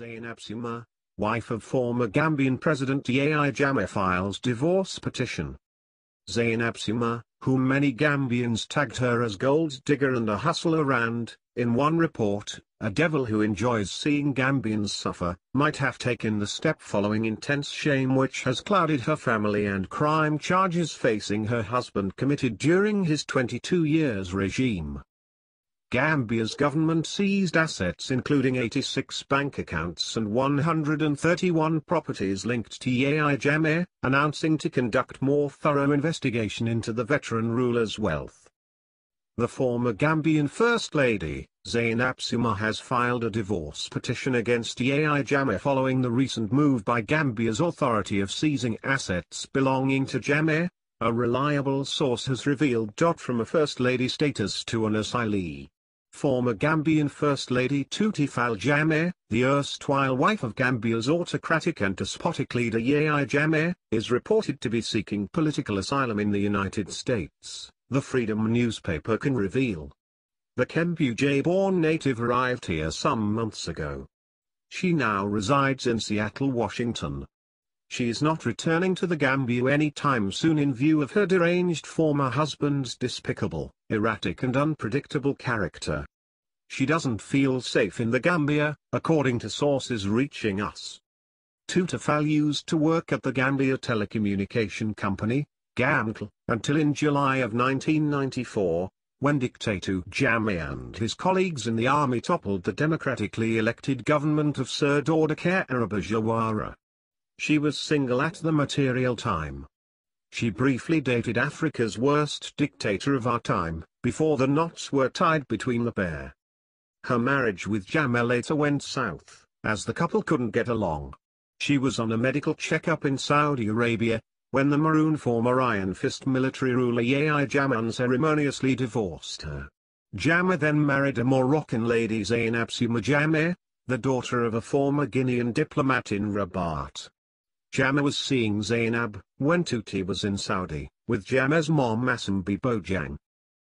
Zeinab Zuma, wife of former Gambian President Yahya Jammeh, files divorce petition. Zeinab Zuma, whom many Gambians tagged her as gold digger and a hustler and, in one report, a devil who enjoys seeing Gambians suffer, might have taken the step following intense shame which has clouded her family and crime charges facing her husband committed during his 22 years regime. Gambia's government seized assets including 86 bank accounts and 131 properties linked to Yahya Jammeh, announcing to conduct more thorough investigation into the veteran ruler's wealth. The former Gambian First Lady, Zeinab Zuma, has filed a divorce petition against Yahya Jammeh following the recent move by Gambia's authority of seizing assets belonging to Jammeh, a reliable source has revealed. From a First Lady status to an asylee. Former Gambian First Lady Tuti Fall Jammeh, the erstwhile wife of Gambia's autocratic and despotic leader Yahya Jammeh, is reported to be seeking political asylum in the United States, the Freedom newspaper can reveal. The Gambian-born native arrived here some months ago. She now resides in Seattle, Washington. She is not returning to the Gambia anytime soon in view of her deranged former husband's despicable, erratic and unpredictable character. She doesn't feel safe in the Gambia, according to sources reaching us. Tuti Fall used to work at the Gambia Telecommunication Company, GAMTL, until in July of 1994, when dictator Jammeh and his colleagues in the army toppled the democratically elected government of Sir Dawda Jawara. She was single at the material time. She briefly dated Africa's worst dictator of our time, before the knots were tied between the pair. Her marriage with Jammeh later went south, as the couple couldn't get along. She was on a medical checkup in Saudi Arabia, when the maroon former Iron Fist military ruler Yahya Jammeh unceremoniously divorced her. Jammeh then married a Moroccan lady, Zeinab Zuma Jammeh, the daughter of a former Guinean diplomat in Rabat. Jammeh was seeing Zeinab when Tuti was in Saudi, with Jammeh's mom Asambi Bojang.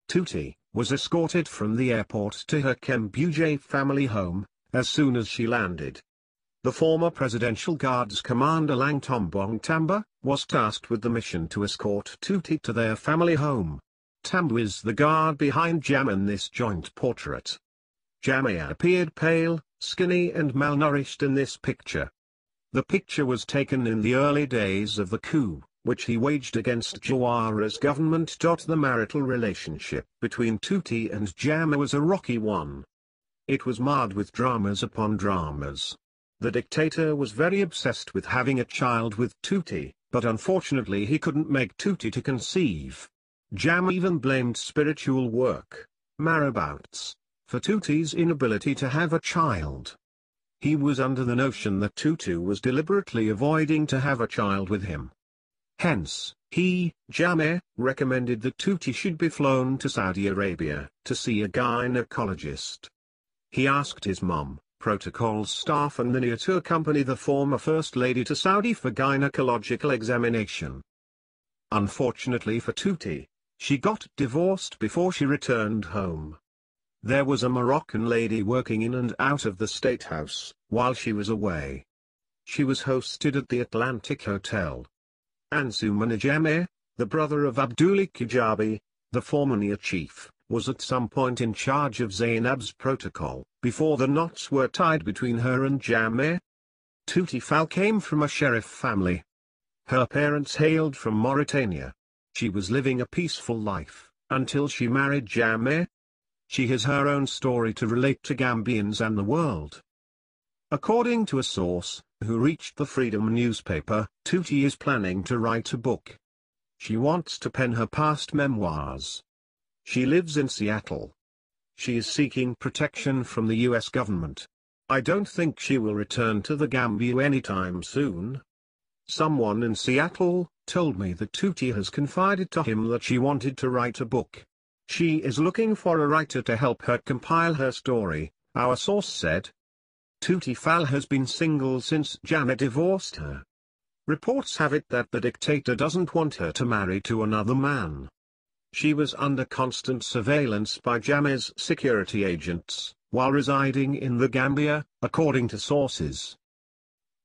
Tuti was escorted from the airport to her Kembuj family home, as soon as she landed. The former Presidential Guards commander Langtombong Tamba was tasked with the mission to escort Tuti to their family home. Tamba is the guard behind Jammeh in this joint portrait. Jammeh appeared pale, skinny and malnourished in this picture. The picture was taken in the early days of the coup, which he waged against Jawara's government. The marital relationship between Tuti and Jammeh was a rocky one. It was marred with dramas upon dramas. The dictator was very obsessed with having a child with Tuti, but unfortunately he couldn't make Tuti to conceive. Jammeh even blamed spiritual work, marabouts, for Tuti's inability to have a child. He was under the notion that Tuti was deliberately avoiding to have a child with him. Hence, he, Jammeh, recommended that Tuti should be flown to Saudi Arabia to see a gynecologist. He asked his mom, protocol staff and Nania to accompany the former First Lady to Saudi for gynecological examination. Unfortunately for Tuti, she got divorced before she returned home. There was a Moroccan lady working in and out of the State House, while she was away. She was hosted at the Atlantic Hotel. Ansumana Jammeh, the brother of Abdullah Kijabi, the former Nia chief, was at some point in charge of Zeinab's protocol, before the knots were tied between her and Jammeh. Tuti Fall came from a sheriff family. Her parents hailed from Mauritania. She was living a peaceful life, until she married Jammeh. She has her own story to relate to Gambians and the world. According to a source, who reached the Freedom newspaper, Tuti is planning to write a book. She wants to pen her past memoirs. She lives in Seattle. She is seeking protection from the US government. I don't think she will return to the Gambia anytime soon. Someone in Seattle told me that Tuti has confided to him that she wanted to write a book. She is looking for a writer to help her compile her story, our source said. Tuti Fall has been single since Jammeh divorced her. Reports have it that the dictator doesn't want her to marry to another man. She was under constant surveillance by Jammeh's security agents, while residing in the Gambia, according to sources.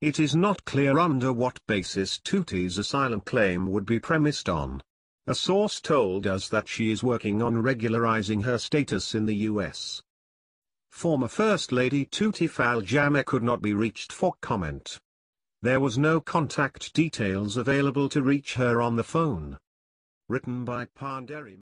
It is not clear under what basis Tuti's asylum claim would be premised on. A source told us that she is working on regularizing her status in the U.S. Former First Lady Tuti Jammeh could not be reached for comment. There was no contact details available to reach her on the phone. Written by Panderi.